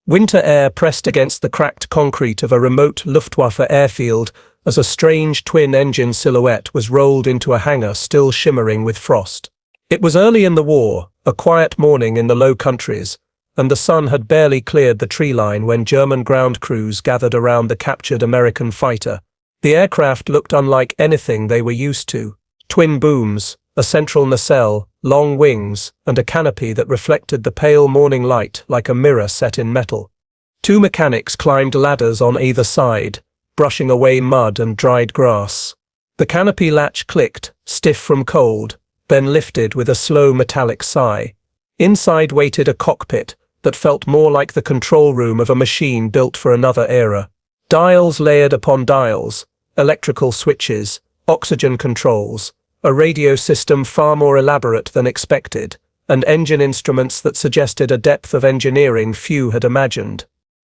Winter air pressed against the cracked concrete of a remote Luftwaffe airfield as a strange twin-engine silhouette was rolled into a hangar still shimmering with frost. It was early in the war, a quiet morning in the Low Countries, and the sun had barely cleared the tree line when German ground crews gathered around the captured American fighter. The aircraft looked unlike anything they were used to. Twin booms, a central nacelle, long wings, and a canopy that reflected the pale morning light like a mirror set in metal. Two mechanics climbed ladders on either side, brushing away mud and dried grass. The canopy latch clicked, stiff from cold, then lifted with a slow metallic sigh. Inside waited a cockpit that felt more like the control room of a machine built for another era. Dials layered upon dials, electrical switches, oxygen controls, a radio system far more elaborate than expected, and engine instruments that suggested a depth of engineering few had imagined.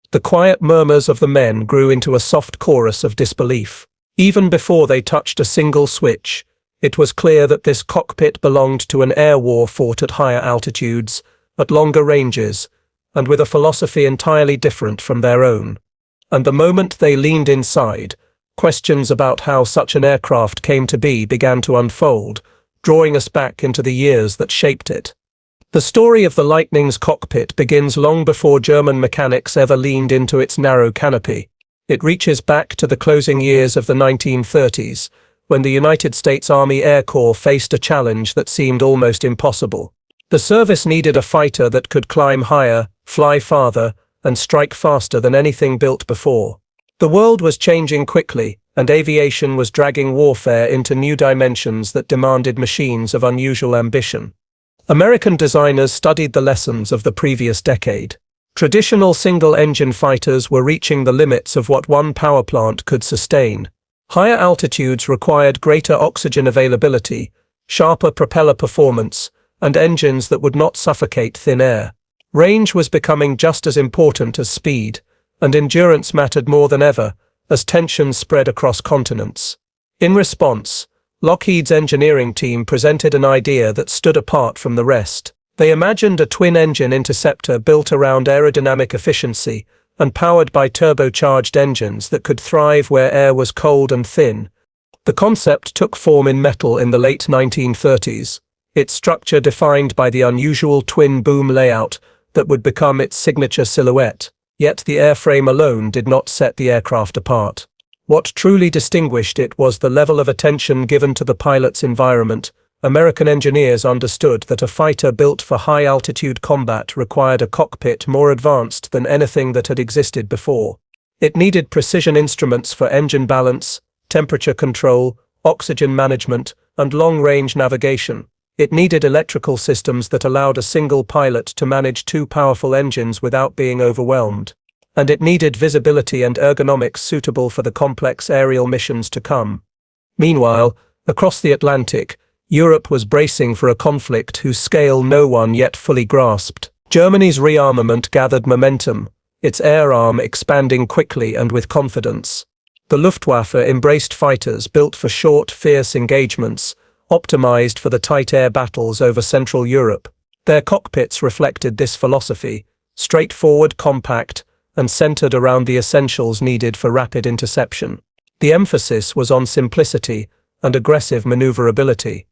The quiet murmurs of the men grew into a soft chorus of disbelief. Even before they touched a single switch, it was clear that this cockpit belonged to an air war fought at higher altitudes, at longer ranges, and with a philosophy entirely different from their own. And the moment they leaned inside, questions about how such an aircraft came to be began to unfold, drawing us back into the years that shaped it. The story of the Lightning's cockpit begins long before German mechanics ever leaned into its narrow canopy. It reaches back to the closing years of the 1930s, when the United States Army Air Corps faced a challenge that seemed almost impossible. The service needed a fighter that could climb higher, fly farther, and strike faster than anything built before. The world was changing quickly, and aviation was dragging warfare into new dimensions that demanded machines of unusual ambition. American designers studied the lessons of the previous decade. Traditional single-engine fighters were reaching the limits of what one power plant could sustain. Higher altitudes required greater oxygen availability, sharper propeller performance, and engines that would not suffocate thin air. Range was becoming just as important as speed, and endurance mattered more than ever as tensions spread across continents. In response, Lockheed's engineering team presented an idea that stood apart from the rest. They imagined a twin-engine interceptor built around aerodynamic efficiency and powered by turbocharged engines that could thrive where air was cold and thin. The concept took form in metal in the late 1930s, its structure defined by the unusual twin-boom layout that would become its signature silhouette. Yet the airframe alone did not set the aircraft apart. What truly distinguished it was the level of attention given to the pilot's environment. American engineers understood that a fighter built for high-altitude combat required a cockpit more advanced than anything that had existed before. It needed precision instruments for engine balance, temperature control, oxygen management, and long-range navigation. It needed electrical systems that allowed a single pilot to manage two powerful engines without being overwhelmed. And it needed visibility and ergonomics suitable for the complex aerial missions to come. Meanwhile, across the Atlantic, Europe was bracing for a conflict whose scale no one yet fully grasped. Germany's rearmament gathered momentum, its air arm expanding quickly and with confidence. The Luftwaffe embraced fighters built for short, fierce engagements, optimized for the tight air battles over Central Europe. Their cockpits reflected this philosophy, straightforward, compact, and centered around the essentials needed for rapid interception. The emphasis was on simplicity and aggressive maneuverability.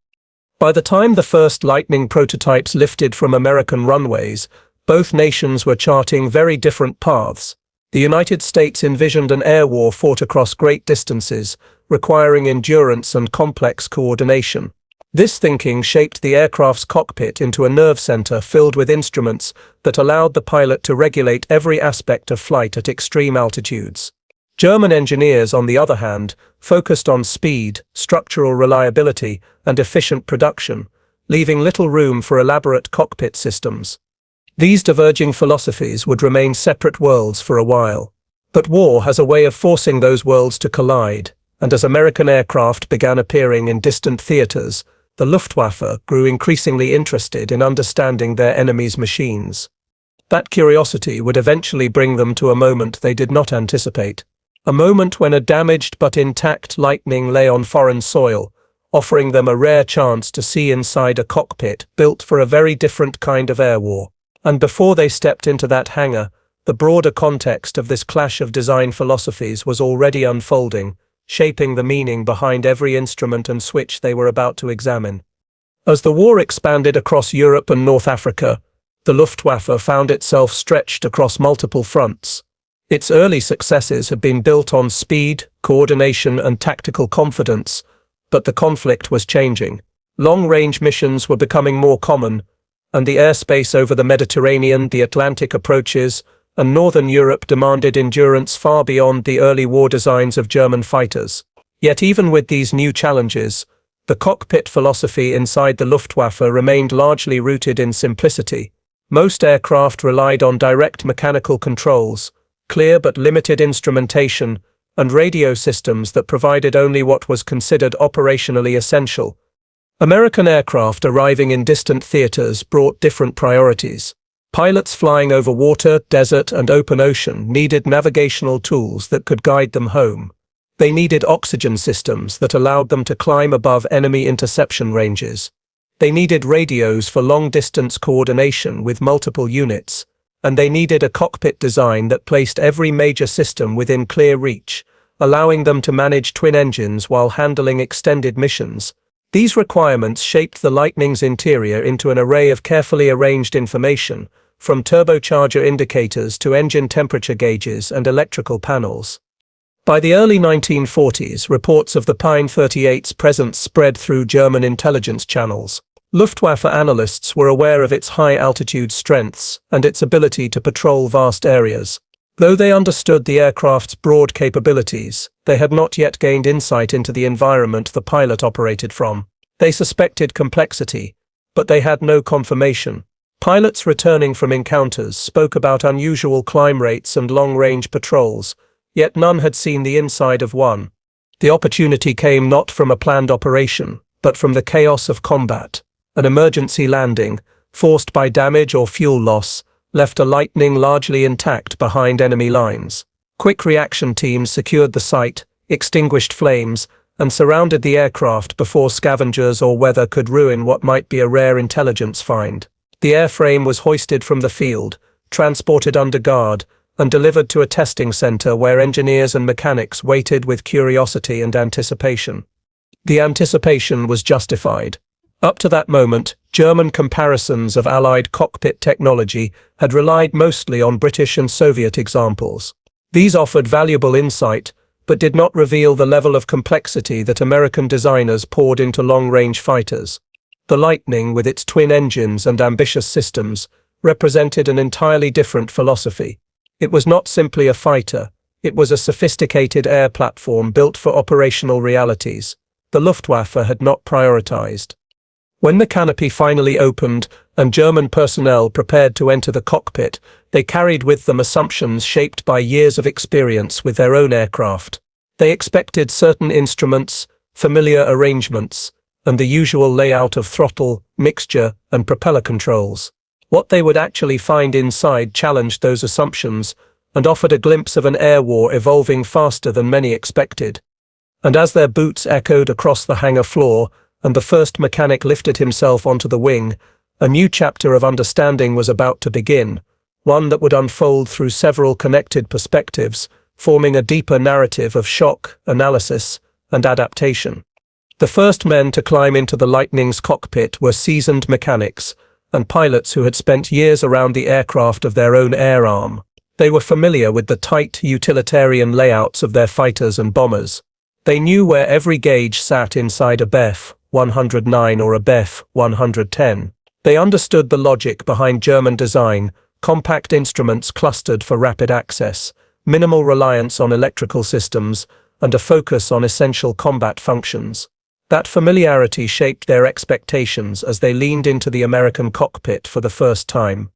By the time the first Lightning prototypes lifted from American runways, both nations were charting very different paths. The United States envisioned an air war fought across great distances, requiring endurance and complex coordination. This thinking shaped the aircraft's cockpit into a nerve center filled with instruments that allowed the pilot to regulate every aspect of flight at extreme altitudes. German engineers, on the other hand, focused on speed, structural reliability, and efficient production, leaving little room for elaborate cockpit systems. These diverging philosophies would remain separate worlds for a while. But war has a way of forcing those worlds to collide, and as American aircraft began appearing in distant theaters, the Luftwaffe grew increasingly interested in understanding their enemies' machines. That curiosity would eventually bring them to a moment they did not anticipate. A moment when a damaged but intact Lightning lay on foreign soil, offering them a rare chance to see inside a cockpit built for a very different kind of air war. And before they stepped into that hangar, The broader context of this clash of design philosophies was already unfolding, shaping the meaning behind every instrument and switch they were about to examine. As the war expanded across Europe and North Africa, the Luftwaffe found itself stretched across multiple fronts. Its early successes had been built on speed, coordination, and tactical confidence, but the conflict was changing. Long-range missions were becoming more common, and the airspace over the Mediterranean, the Atlantic approaches, and Northern Europe demanded endurance far beyond the early war designs of German fighters. Yet even with these new challenges, the cockpit philosophy inside the Luftwaffe remained largely rooted in simplicity. Most aircraft relied on direct mechanical controls, clear but limited instrumentation, and radio systems that provided only what was considered operationally essential. American aircraft arriving in distant theaters brought different priorities. Pilots flying over water, desert, and open ocean needed navigational tools that could guide them home. They needed oxygen systems that allowed them to climb above enemy interception ranges. They needed radios for long-distance coordination with multiple units, and they needed a cockpit design that placed every major system within clear reach, allowing them to manage twin engines while handling extended missions. These requirements shaped the Lightning's interior into an array of carefully arranged information, from turbocharger indicators to engine temperature gauges and electrical panels. By the early 1940s, reports of the P-38's presence spread through German intelligence channels. Luftwaffe analysts were aware of its high-altitude strengths and its ability to patrol vast areas. Though they understood the aircraft's broad capabilities, they had not yet gained insight into the environment the pilot operated from. They suspected complexity, but they had no confirmation. Pilots returning from encounters spoke about unusual climb rates and long-range patrols, yet none had seen the inside of one. The opportunity came not from a planned operation, but from the chaos of combat. An emergency landing, forced by damage or fuel loss, left a Lightning largely intact behind enemy lines. Quick reaction teams secured the site, extinguished flames, and surrounded the aircraft before scavengers or weather could ruin what might be a rare intelligence find. The airframe was hoisted from the field, transported under guard, and delivered to a testing center where engineers and mechanics waited with curiosity and anticipation. The anticipation was justified. Up to that moment, German comparisons of Allied cockpit technology had relied mostly on British and Soviet examples. These offered valuable insight, but did not reveal the level of complexity that American designers poured into long-range fighters. The Lightning, with its twin engines and ambitious systems, represented an entirely different philosophy. It was not simply a fighter, it was a sophisticated air platform built for operational realities. The Luftwaffe had not prioritized. When the canopy finally opened and German personnel prepared to enter the cockpit, they carried with them assumptions shaped by years of experience with their own aircraft. They expected certain instruments, familiar arrangements, and the usual layout of throttle, mixture, and propeller controls. What they would actually find inside challenged those assumptions and offered a glimpse of an air war evolving faster than many expected. And as their boots echoed across the hangar floor and the first mechanic lifted himself onto the wing, a new chapter of understanding was about to begin, one that would unfold through several connected perspectives, forming a deeper narrative of shock, analysis, and adaptation. The first men to climb into the Lightning's cockpit were seasoned mechanics and pilots who had spent years around the aircraft of their own air arm. They were familiar with the tight, utilitarian layouts of their fighters and bombers. They knew where every gauge sat inside a Bef 109 or a Bef 110. They understood the logic behind German design: compact instruments clustered for rapid access, minimal reliance on electrical systems, and a focus on essential combat functions. That familiarity shaped their expectations as they leaned into the American cockpit for the first time.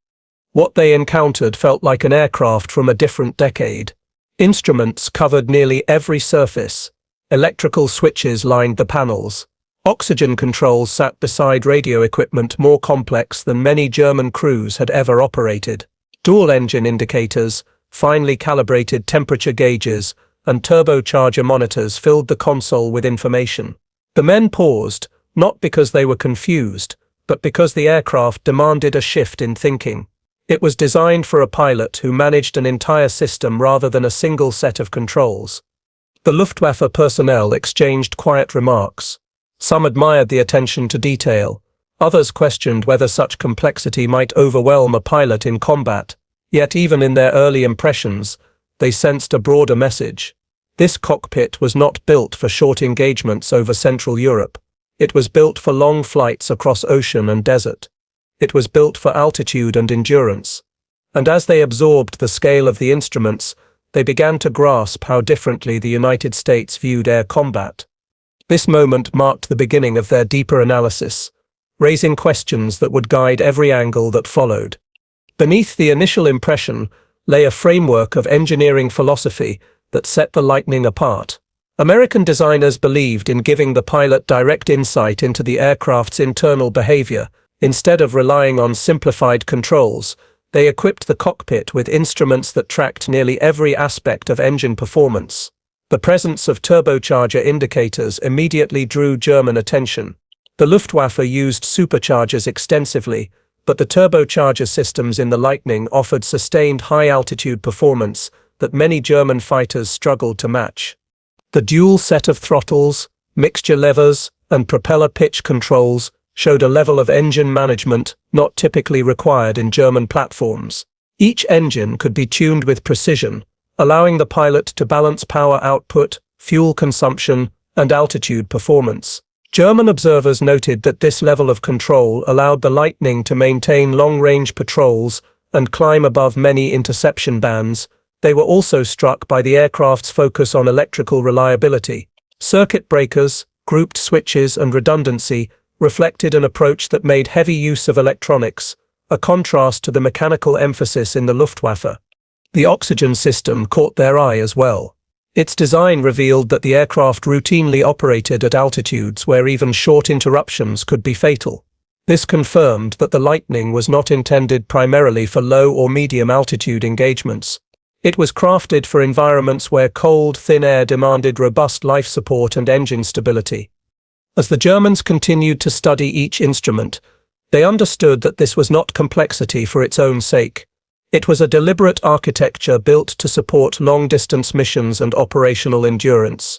What they encountered felt like an aircraft from a different decade. Instruments covered nearly every surface. Electrical switches lined the panels. Oxygen controls sat beside radio equipment more complex than many German crews had ever operated. Dual-engine indicators, finely calibrated temperature gauges, and turbocharger monitors filled the console with information. The men paused, not because they were confused, but because the aircraft demanded a shift in thinking. It was designed for a pilot who managed an entire system rather than a single set of controls. The Luftwaffe personnel exchanged quiet remarks. Some admired the attention to detail. Others questioned whether such complexity might overwhelm a pilot in combat. Yet even in their early impressions, they sensed a broader message. This cockpit was not built for short engagements over Central Europe. It was built for long flights across ocean and desert. It was built for altitude and endurance. And as they absorbed the scale of the instruments, they began to grasp how differently the United States viewed air combat. This moment marked the beginning of their deeper analysis, raising questions that would guide every angle that followed. Beneath the initial impression lay a framework of engineering philosophy that set the Lightning apart. American designers believed in giving the pilot direct insight into the aircraft's internal behavior. Instead of relying on simplified controls, they equipped the cockpit with instruments that tracked nearly every aspect of engine performance. The presence of turbocharger indicators immediately drew German attention. The Luftwaffe used superchargers extensively, but the turbocharger systems in the Lightning offered sustained high-altitude performance that many German fighters struggled to match. The dual set of throttles, mixture levers, and propeller pitch controls showed a level of engine management not typically required in German platforms. Each engine could be tuned with precision, allowing the pilot to balance power output, fuel consumption, and altitude performance. German observers noted that this level of control allowed the Lightning to maintain long-range patrols and climb above many interception bands. They were also struck by the aircraft's focus on electrical reliability. Circuit breakers, grouped switches, and redundancy reflected an approach that made heavy use of electronics, a contrast to the mechanical emphasis in the Luftwaffe. The oxygen system caught their eye as well. Its design revealed that the aircraft routinely operated at altitudes where even short interruptions could be fatal. This confirmed that the Lightning was not intended primarily for low or medium altitude engagements. It was crafted for environments where cold, thin air demanded robust life support and engine stability. As the Germans continued to study each instrument, they understood that this was not complexity for its own sake. It was a deliberate architecture built to support long-distance missions and operational endurance.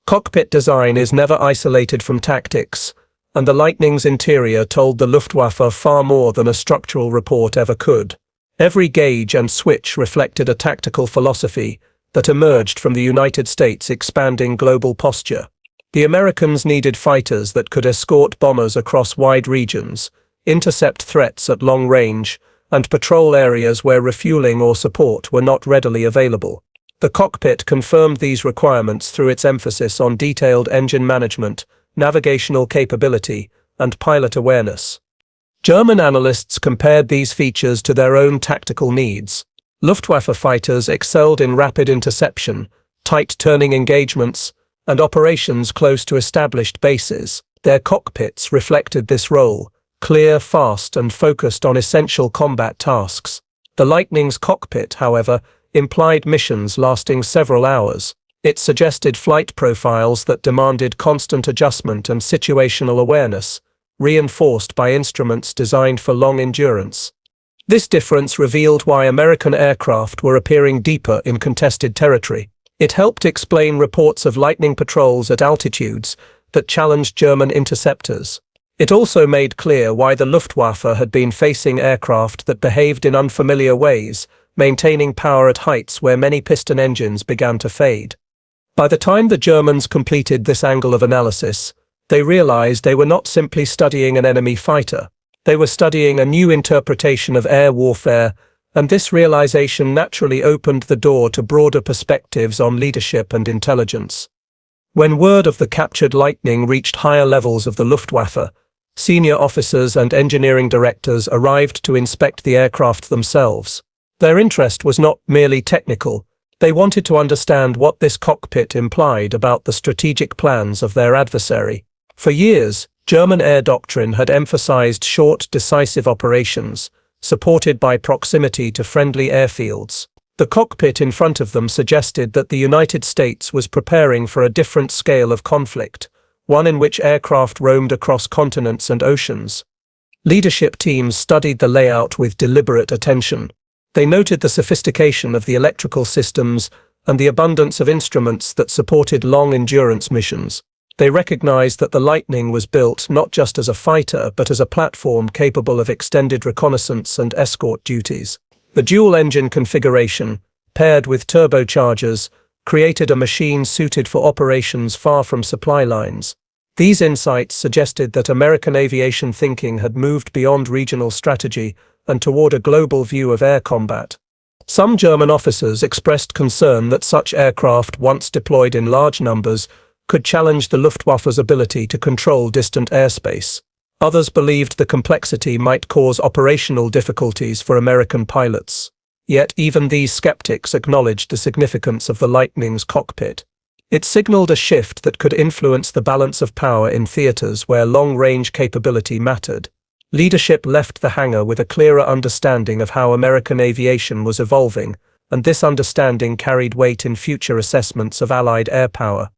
Cockpit design is never isolated from tactics, and the Lightning's interior told the Luftwaffe far more than a structural report ever could. Every gauge and switch reflected a tactical philosophy that emerged from the United States' expanding global posture. The Americans needed fighters that could escort bombers across wide regions, intercept threats at long range, and patrol areas where refueling or support were not readily available. The cockpit confirmed these requirements through its emphasis on detailed engine management, navigational capability, and pilot awareness. German analysts compared these features to their own tactical needs. Luftwaffe fighters excelled in rapid interception, tight turning engagements, and operations close to established bases. Their cockpits reflected this role, clear, fast, and focused on essential combat tasks. The Lightning's cockpit, however, implied missions lasting several hours. It suggested flight profiles that demanded constant adjustment and situational awareness, reinforced by instruments designed for long endurance. This difference revealed why American aircraft were appearing deeper in contested territory. It helped explain reports of Lightning patrols at altitudes that challenged German interceptors. It also made clear why the Luftwaffe had been facing aircraft that behaved in unfamiliar ways, maintaining power at heights where many piston engines began to fade. By the time the Germans completed this angle of analysis, they realized they were not simply studying an enemy fighter. They were studying a new interpretation of air warfare, and this realization naturally opened the door to broader perspectives on leadership and intelligence. When word of the captured Lightning reached higher levels of the Luftwaffe, senior officers and engineering directors arrived to inspect the aircraft themselves. Their interest was not merely technical. They wanted to understand what this cockpit implied about the strategic plans of their adversary. For years, German air doctrine had emphasized short, decisive operations, supported by proximity to friendly airfields. The cockpit in front of them suggested that the United States was preparing for a different scale of conflict, one in which aircraft roamed across continents and oceans. Leadership teams studied the layout with deliberate attention. They noted the sophistication of the electrical systems and the abundance of instruments that supported long-endurance missions. They recognized that the Lightning was built not just as a fighter but as a platform capable of extended reconnaissance and escort duties. The dual-engine configuration, paired with turbochargers, created a machine suited for operations far from supply lines. These insights suggested that American aviation thinking had moved beyond regional strategy and toward a global view of air combat. Some German officers expressed concern that such aircraft, once deployed in large numbers, could challenge the Luftwaffe's ability to control distant airspace. Others believed the complexity might cause operational difficulties for American pilots. Yet even these skeptics acknowledged the significance of the Lightning's cockpit. It signaled a shift that could influence the balance of power in theaters where long-range capability mattered. Leadership left the hangar with a clearer understanding of how American aviation was evolving, and this understanding carried weight in future assessments of Allied air power.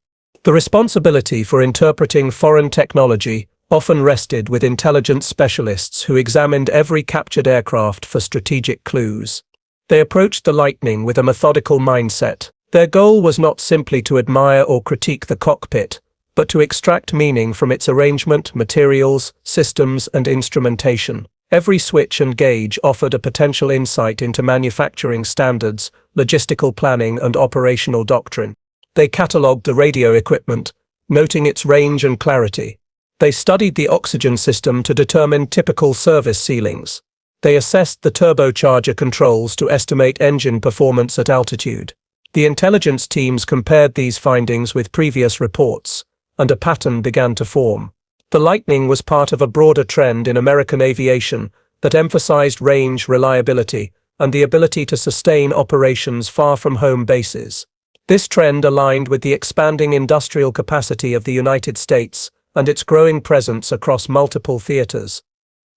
The responsibility for interpreting foreign technology often rested with intelligence specialists who examined every captured aircraft for strategic clues. They approached the Lightning with a methodical mindset. Their goal was not simply to admire or critique the cockpit, but to extract meaning from its arrangement, materials, systems, and instrumentation. Every switch and gauge offered a potential insight into manufacturing standards, logistical planning, and operational doctrine. They catalogued the radio equipment, noting its range and clarity. They studied the oxygen system to determine typical service ceilings. They assessed the turbocharger controls to estimate engine performance at altitude. The intelligence teams compared these findings with previous reports, and a pattern began to form. The Lightning was part of a broader trend in American aviation that emphasized range, reliability, and the ability to sustain operations far from home bases. This trend aligned with the expanding industrial capacity of the United States and its growing presence across multiple theaters.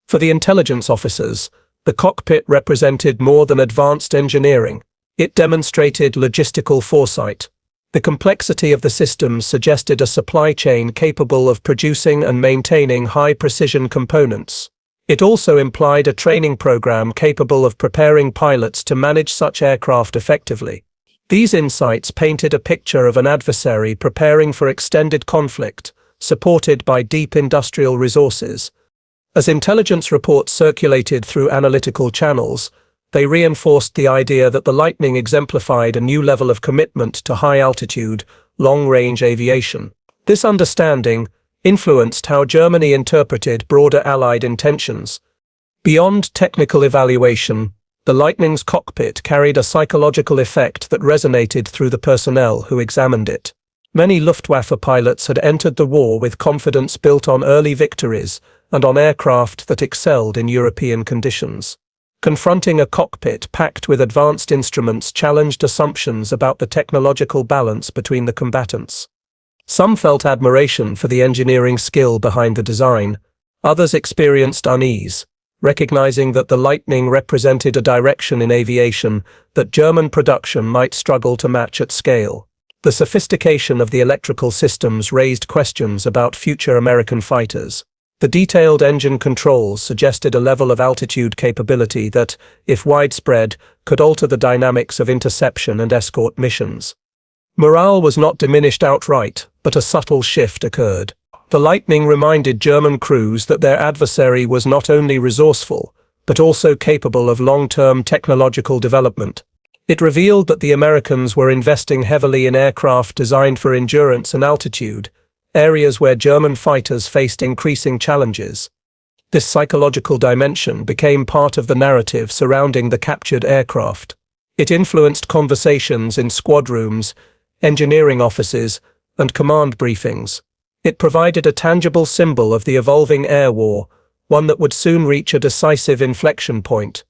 For the intelligence officers, the cockpit represented more than advanced engineering. It demonstrated logistical foresight. The complexity of the systems suggested a supply chain capable of producing and maintaining high-precision components. It also implied a training program capable of preparing pilots to manage such aircraft effectively. These insights painted a picture of an adversary preparing for extended conflict, supported by deep industrial resources. As intelligence reports circulated through analytical channels, they reinforced the idea that the Lightning exemplified a new level of commitment to high-altitude, long-range aviation. This understanding influenced how Germany interpreted broader Allied intentions. Beyond technical evaluation, the Lightning's cockpit carried a psychological effect that resonated through the personnel who examined it. Many Luftwaffe pilots had entered the war with confidence built on early victories and on aircraft that excelled in European conditions. Confronting a cockpit packed with advanced instruments challenged assumptions about the technological balance between the combatants. Some felt admiration for the engineering skill behind the design. Others experienced unease, recognizing that the Lightning represented a direction in aviation that German production might struggle to match at scale. The sophistication of the electrical systems raised questions about future American fighters. The detailed engine controls suggested a level of altitude capability that, if widespread, could alter the dynamics of interception and escort missions. Morale was not diminished outright, but a subtle shift occurred. The Lightning reminded German crews that their adversary was not only resourceful, but also capable of long-term technological development. It revealed that the Americans were investing heavily in aircraft designed for endurance and altitude, areas where German fighters faced increasing challenges. This psychological dimension became part of the narrative surrounding the captured aircraft. It influenced conversations in squad rooms, engineering offices, and command briefings. It provided a tangible symbol of the evolving air war, one that would soon reach a decisive inflection point.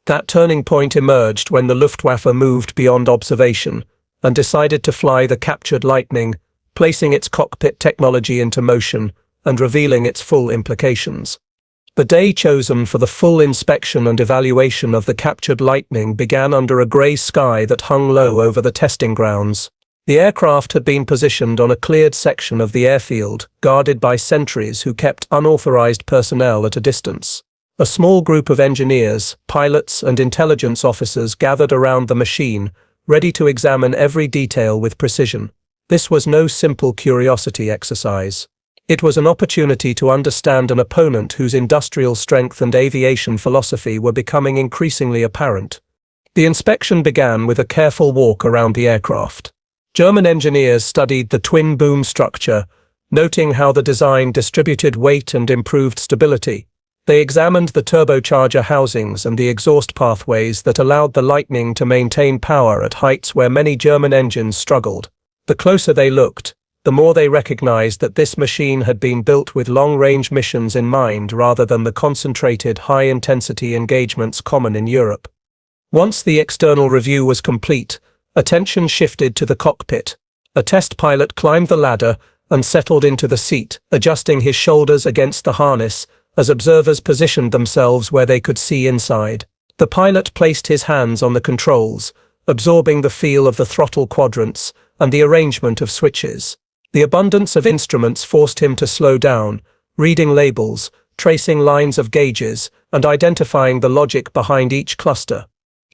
That turning point emerged when the Luftwaffe moved beyond observation and decided to fly the captured Lightning, placing its cockpit technology into motion and revealing its full implications. The day chosen for the full inspection and evaluation of the captured Lightning began under a grey sky that hung low over the testing grounds. The aircraft had been positioned on a cleared section of the airfield, guarded by sentries who kept unauthorized personnel at a distance. A small group of engineers, pilots, and intelligence officers gathered around the machine, ready to examine every detail with precision. This was no simple curiosity exercise. It was an opportunity to understand an opponent whose industrial strength and aviation philosophy were becoming increasingly apparent. The inspection began with a careful walk around the aircraft. German engineers studied the twin boom structure, noting how the design distributed weight and improved stability. They examined the turbocharger housings and the exhaust pathways that allowed the Lightning to maintain power at heights where many German engines struggled. The closer they looked, the more they recognized that this machine had been built with long-range missions in mind rather than the concentrated, high-intensity engagements common in Europe. Once the external review was complete, attention shifted to the cockpit. A test pilot climbed the ladder and settled into the seat, adjusting his shoulders against the harness as observers positioned themselves where they could see inside. The pilot placed his hands on the controls, absorbing the feel of the throttle quadrants and the arrangement of switches. The abundance of instruments forced him to slow down, reading labels, tracing lines of gauges, and identifying the logic behind each cluster.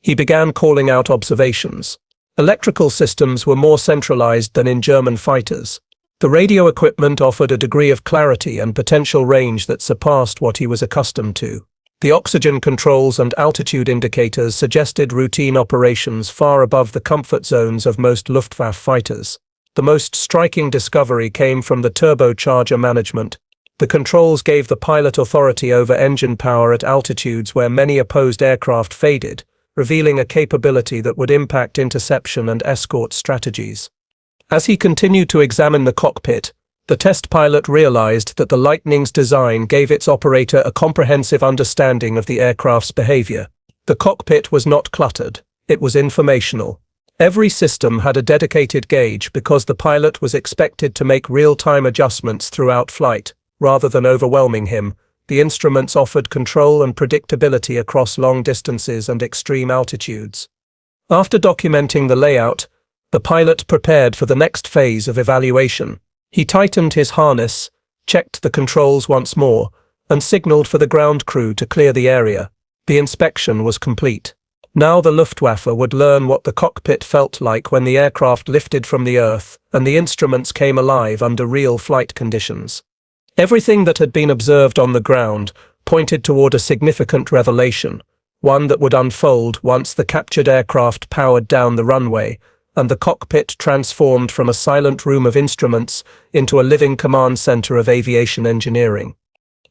He began calling out observations. Electrical systems were more centralized than in German fighters. The radio equipment offered a degree of clarity and potential range that surpassed what he was accustomed to. The oxygen controls and altitude indicators suggested routine operations far above the comfort zones of most Luftwaffe fighters. The most striking discovery came from the turbocharger management. The controls gave the pilot authority over engine power at altitudes where many opposed aircraft faded, revealing a capability that would impact interception and escort strategies. As he continued to examine the cockpit, the test pilot realized that the Lightning's design gave its operator a comprehensive understanding of the aircraft's behavior. The cockpit was not cluttered, it was informational. Every system had a dedicated gauge because the pilot was expected to make real-time adjustments throughout flight, rather than overwhelming him. The instruments offered control and predictability across long distances and extreme altitudes. After documenting the layout, the pilot prepared for the next phase of evaluation. He tightened his harness, checked the controls once more, and signaled for the ground crew to clear the area. The inspection was complete. Now the Luftwaffe would learn what the cockpit felt like when the aircraft lifted from the earth and the instruments came alive under real flight conditions. Everything that had been observed on the ground pointed toward a significant revelation, one that would unfold once the captured aircraft powered down the runway and the cockpit transformed from a silent room of instruments into a living command center of aviation engineering.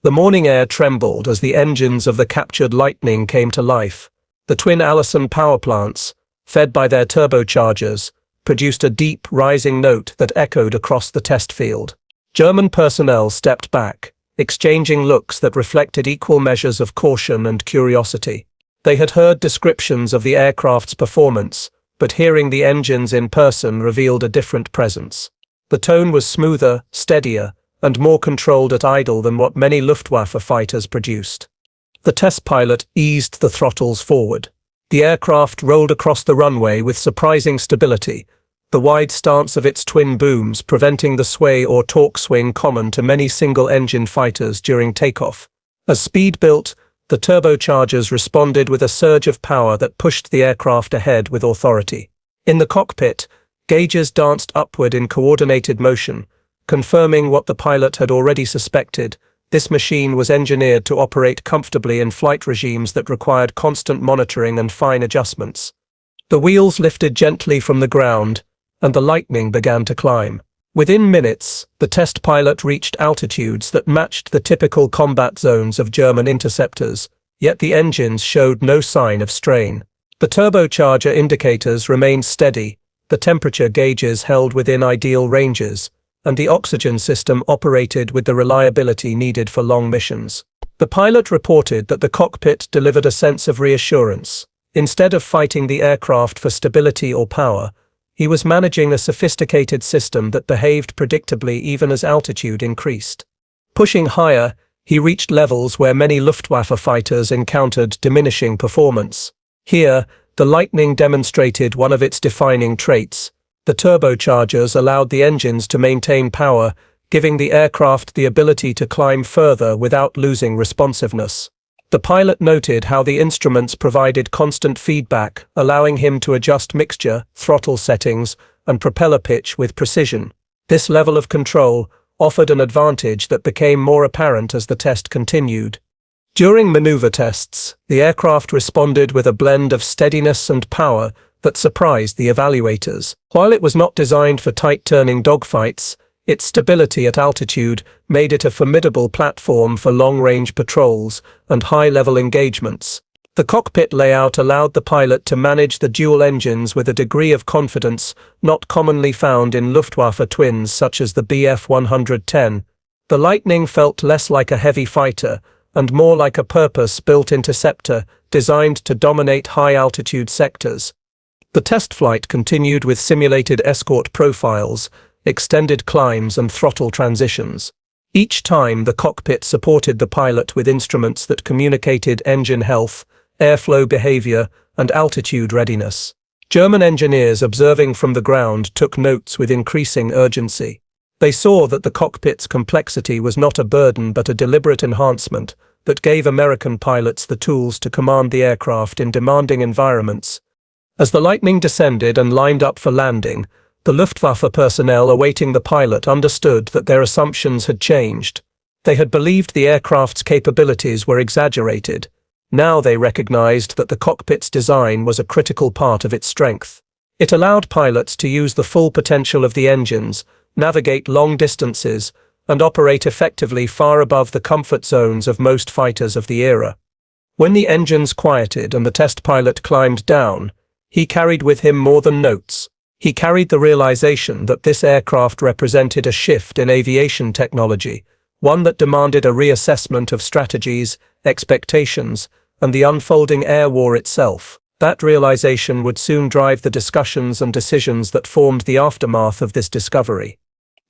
The morning air trembled as the engines of the captured Lightning came to life. The twin Allison power plants, fed by their turbochargers, produced a deep, rising note that echoed across the test field. German personnel stepped back, exchanging looks that reflected equal measures of caution and curiosity. They had heard descriptions of the aircraft's performance, but hearing the engines in person revealed a different presence. The tone was smoother, steadier, and more controlled at idle than what many Luftwaffe fighters produced. The test pilot eased the throttles forward. The aircraft rolled across the runway with surprising stability, the wide stance of its twin booms preventing the sway or torque swing common to many single-engine fighters during takeoff. As speed built, the turbochargers responded with a surge of power that pushed the aircraft ahead with authority. In the cockpit, gauges danced upward in coordinated motion, confirming what the pilot had already suspected. This machine was engineered to operate comfortably in flight regimes that required constant monitoring and fine adjustments. The wheels lifted gently from the ground, and the Lightning began to climb. Within minutes, the test pilot reached altitudes that matched the typical combat zones of German interceptors, yet the engines showed no sign of strain. The turbocharger indicators remained steady, the temperature gauges held within ideal ranges, and the oxygen system operated with the reliability needed for long missions. The pilot reported that the cockpit delivered a sense of reassurance. Instead of fighting the aircraft for stability or power, he was managing a sophisticated system that behaved predictably even as altitude increased. Pushing higher, he reached levels where many Luftwaffe fighters encountered diminishing performance. Here, the Lightning demonstrated one of its defining traits. The turbochargers allowed the engines to maintain power, giving the aircraft the ability to climb further without losing responsiveness. The pilot noted how the instruments provided constant feedback, allowing him to adjust mixture, throttle settings, and propeller pitch with precision. This level of control offered an advantage that became more apparent as the test continued. During maneuver tests, the aircraft responded with a blend of steadiness and power that surprised the evaluators. While it was not designed for tight-turning dogfights, its stability at altitude made it a formidable platform for long-range patrols and high-level engagements. The cockpit layout allowed the pilot to manage the dual engines with a degree of confidence not commonly found in Luftwaffe twins such as the Bf-110. The Lightning felt less like a heavy fighter and more like a purpose-built interceptor designed to dominate high-altitude sectors. The test flight continued with simulated escort profiles, extended climbs and throttle transitions. Each time the cockpit supported the pilot with instruments that communicated engine health, airflow behavior, and altitude readiness. German engineers observing from the ground took notes with increasing urgency. They saw that the cockpit's complexity was not a burden but a deliberate enhancement that gave American pilots the tools to command the aircraft in demanding environments. As the Lightning descended and lined up for landing, the Luftwaffe personnel awaiting the pilot understood that their assumptions had changed. They had believed the aircraft's capabilities were exaggerated. Now they recognized that the cockpit's design was a critical part of its strength. It allowed pilots to use the full potential of the engines, navigate long distances, and operate effectively far above the comfort zones of most fighters of the era. When the engines quieted and the test pilot climbed down, he carried with him more than notes. He carried the realization that this aircraft represented a shift in aviation technology, one that demanded a reassessment of strategies, expectations, and the unfolding air war itself. That realization would soon drive the discussions and decisions that formed the aftermath of this discovery.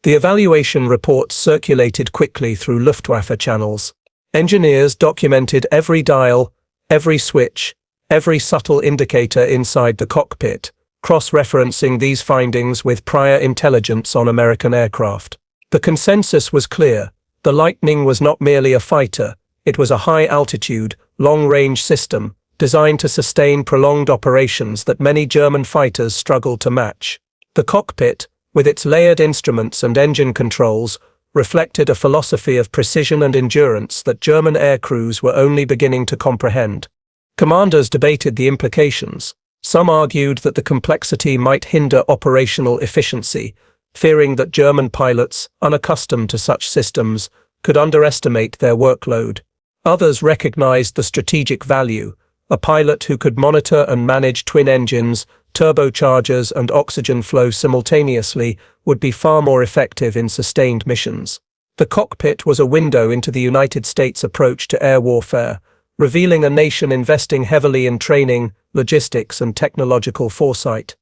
The evaluation reports circulated quickly through Luftwaffe channels. Engineers documented every dial, every switch, every subtle indicator inside the cockpit, cross-referencing these findings with prior intelligence on American aircraft. The consensus was clear. The Lightning was not merely a fighter, it was a high-altitude, long-range system designed to sustain prolonged operations that many German fighters struggled to match. The cockpit, with its layered instruments and engine controls, reflected a philosophy of precision and endurance that German aircrews were only beginning to comprehend. Commanders debated the implications. Some argued that the complexity might hinder operational efficiency, fearing that German pilots, unaccustomed to such systems, could underestimate their workload. Others recognized the strategic value. A pilot who could monitor and manage twin engines, turbochargers, and oxygen flow simultaneously would be far more effective in sustained missions. The cockpit was a window into the United States' approach to air warfare, revealing a nation investing heavily in training, logistics, and technological foresight.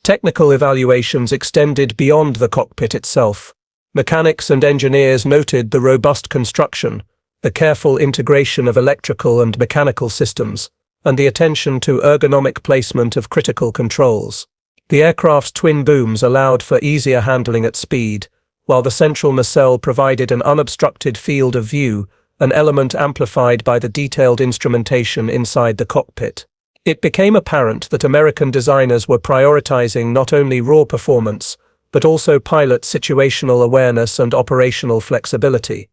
Technical evaluations extended beyond the cockpit itself. Mechanics and engineers noted the robust construction, the careful integration of electrical and mechanical systems, and the attention to ergonomic placement of critical controls. The aircraft's twin booms allowed for easier handling at speed, while the central nacelle provided an unobstructed field of view, an element amplified by the detailed instrumentation inside the cockpit. It became apparent that American designers were prioritizing not only raw performance, but also pilot situational awareness and operational flexibility.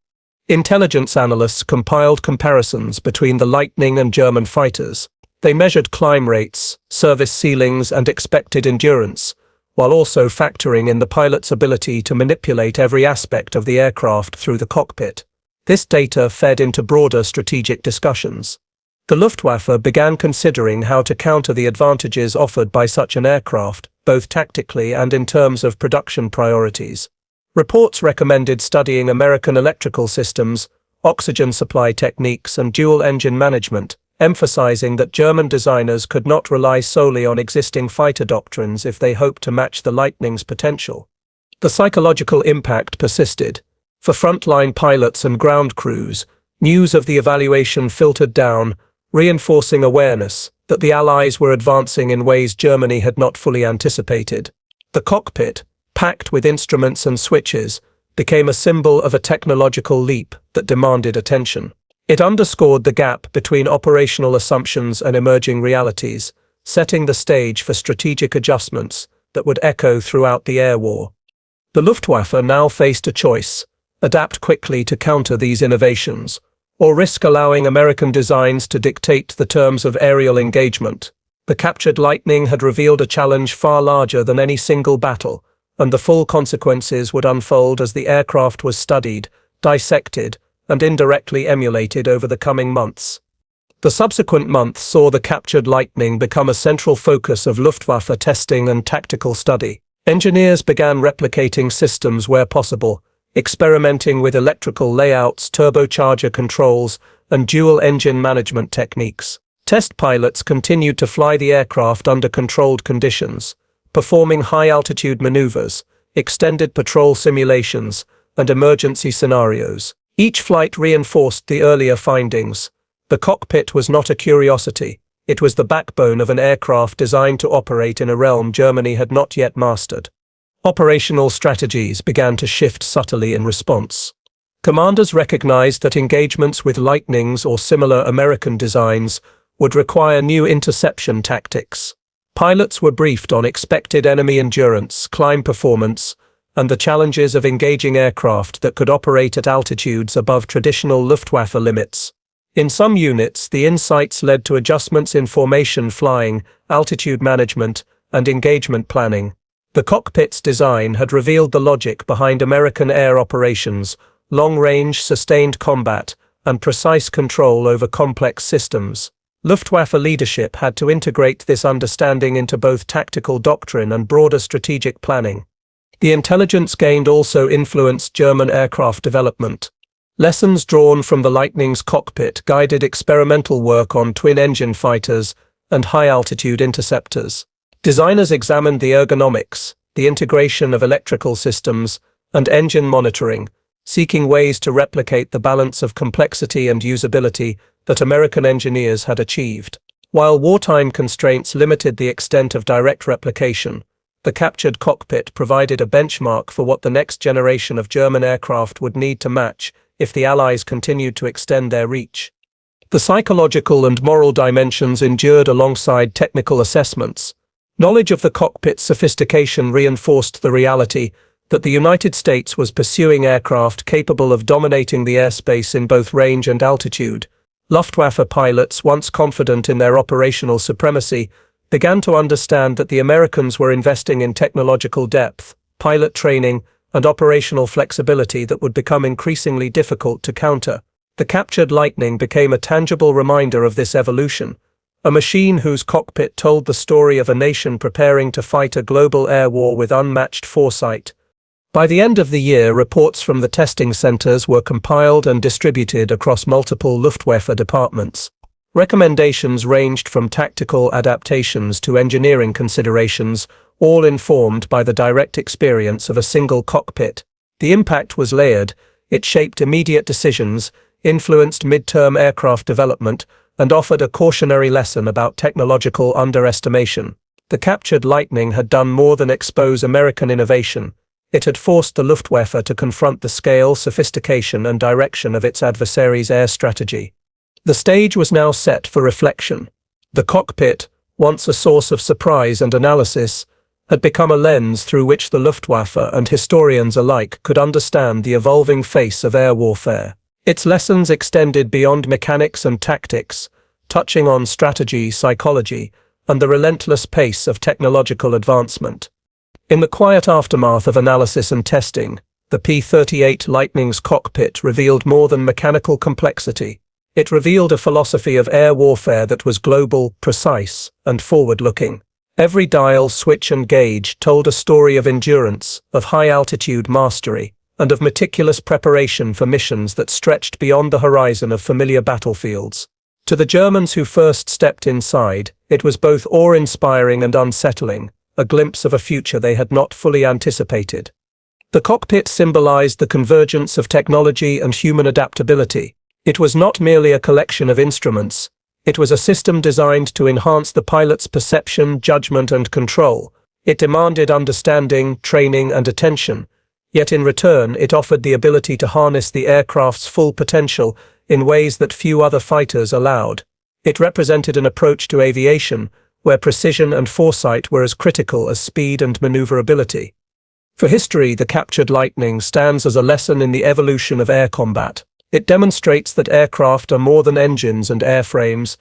Intelligence analysts compiled comparisons between the Lightning and German fighters. They measured climb rates, service ceilings, and expected endurance, while also factoring in the pilot's ability to manipulate every aspect of the aircraft through the cockpit. This data fed into broader strategic discussions. The Luftwaffe began considering how to counter the advantages offered by such an aircraft, both tactically and in terms of production priorities. Reports recommended studying American electrical systems, oxygen supply techniques, and dual-engine management, emphasizing that German designers could not rely solely on existing fighter doctrines if they hoped to match the Lightning's potential. The psychological impact persisted. For frontline pilots and ground crews, news of the evaluation filtered down, reinforcing awareness that the Allies were advancing in ways Germany had not fully anticipated. The cockpit, packed with instruments and switches, became a symbol of a technological leap that demanded attention. It underscored the gap between operational assumptions and emerging realities, setting the stage for strategic adjustments that would echo throughout the air war. The Luftwaffe now faced a choice: adapt quickly to counter these innovations, or risk allowing American designs to dictate the terms of aerial engagement. The captured Lightning had revealed a challenge far larger than any single battle, and the full consequences would unfold as the aircraft was studied, dissected, and indirectly emulated over the coming months. The subsequent months saw the captured Lightning become a central focus of Luftwaffe testing and tactical study. Engineers began replicating systems where possible, experimenting with electrical layouts, turbocharger controls, and dual-engine management techniques. Test pilots continued to fly the aircraft under controlled conditions, performing high-altitude maneuvers, extended patrol simulations, and emergency scenarios. Each flight reinforced the earlier findings. The cockpit was not a curiosity. It was the backbone of an aircraft designed to operate in a realm Germany had not yet mastered. Operational strategies began to shift subtly in response. Commanders recognized that engagements with Lightnings or similar American designs would require new interception tactics. Pilots were briefed on expected enemy endurance, climb performance, and the challenges of engaging aircraft that could operate at altitudes above traditional Luftwaffe limits. In some units, the insights led to adjustments in formation flying, altitude management, and engagement planning. The cockpit's design had revealed the logic behind American air operations: long-range, sustained combat, and precise control over complex systems. Luftwaffe leadership had to integrate this understanding into both tactical doctrine and broader strategic planning. The intelligence gained also influenced German aircraft development. Lessons drawn from the Lightning's cockpit guided experimental work on twin-engine fighters and high-altitude interceptors. Designers examined the ergonomics, the integration of electrical systems, and engine monitoring, seeking ways to replicate the balance of complexity and usability that American engineers had achieved. While wartime constraints limited the extent of direct replication, the captured cockpit provided a benchmark for what the next generation of German aircraft would need to match if the Allies continued to extend their reach. The psychological and moral dimensions endured alongside technical assessments. Knowledge of the cockpit's sophistication reinforced the reality that the United States was pursuing aircraft capable of dominating the airspace in both range and altitude. Luftwaffe pilots, once confident in their operational supremacy, began to understand that the Americans were investing in technological depth, pilot training, and operational flexibility that would become increasingly difficult to counter. The captured Lightning became a tangible reminder of this evolution, a machine whose cockpit told the story of a nation preparing to fight a global air war with unmatched foresight. By the end of the year, reports from the testing centers were compiled and distributed across multiple Luftwaffe departments. Recommendations ranged from tactical adaptations to engineering considerations, all informed by the direct experience of a single cockpit. The impact was layered. It shaped immediate decisions, influenced mid-term aircraft development, and offered a cautionary lesson about technological underestimation. The captured Lightning had done more than expose American innovation. It had forced the Luftwaffe to confront the scale, sophistication, and direction of its adversary's air strategy. The stage was now set for reflection. The cockpit, once a source of surprise and analysis, had become a lens through which the Luftwaffe and historians alike could understand the evolving face of air warfare. Its lessons extended beyond mechanics and tactics, touching on strategy, psychology, and the relentless pace of technological advancement. In the quiet aftermath of analysis and testing, the P-38 Lightning's cockpit revealed more than mechanical complexity. It revealed a philosophy of air warfare that was global, precise, and forward-looking. Every dial, switch, and gauge told a story of endurance, of high-altitude mastery, and of meticulous preparation for missions that stretched beyond the horizon of familiar battlefields. To the Germans who first stepped inside, it was both awe-inspiring and unsettling, a glimpse of a future they had not fully anticipated. The cockpit symbolized the convergence of technology and human adaptability. It was not merely a collection of instruments. It was a system designed to enhance the pilot's perception, judgment, and control. It demanded understanding, training, and attention. Yet in return, it offered the ability to harness the aircraft's full potential, in ways that few other fighters allowed. It represented an approach to aviation where precision and foresight were as critical as speed and maneuverability. For history, the captured Lightning stands as a lesson in the evolution of air combat. It demonstrates that aircraft are more than engines and airframes.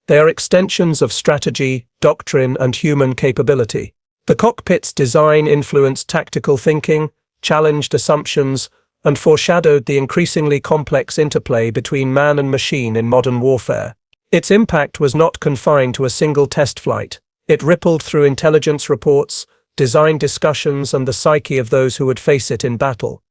They are extensions of strategy, doctrine, and human capability. The cockpit's design influenced tactical thinking, challenged assumptions, and foreshadowed the increasingly complex interplay between man and machine in modern warfare. Its impact was not confined to a single test flight. It rippled through intelligence reports, design discussions, and the psyche of those who would face it in battle.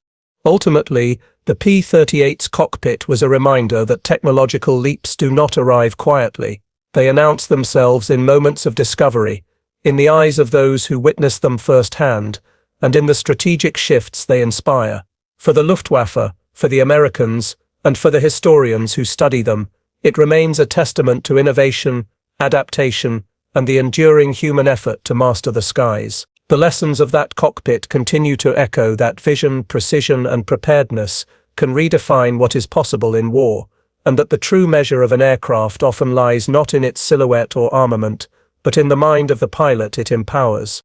Ultimately, the P-38's cockpit was a reminder that technological leaps do not arrive quietly. They announce themselves in moments of discovery, in the eyes of those who witness them firsthand, and in the strategic shifts they inspire. For the Luftwaffe, for the Americans, and for the historians who study them, it remains a testament to innovation, adaptation, and the enduring human effort to master the skies. The lessons of that cockpit continue to echo that vision, precision, and preparedness can redefine what is possible in war, and that the true measure of an aircraft often lies not in its silhouette or armament, but in the mind of the pilot it empowers.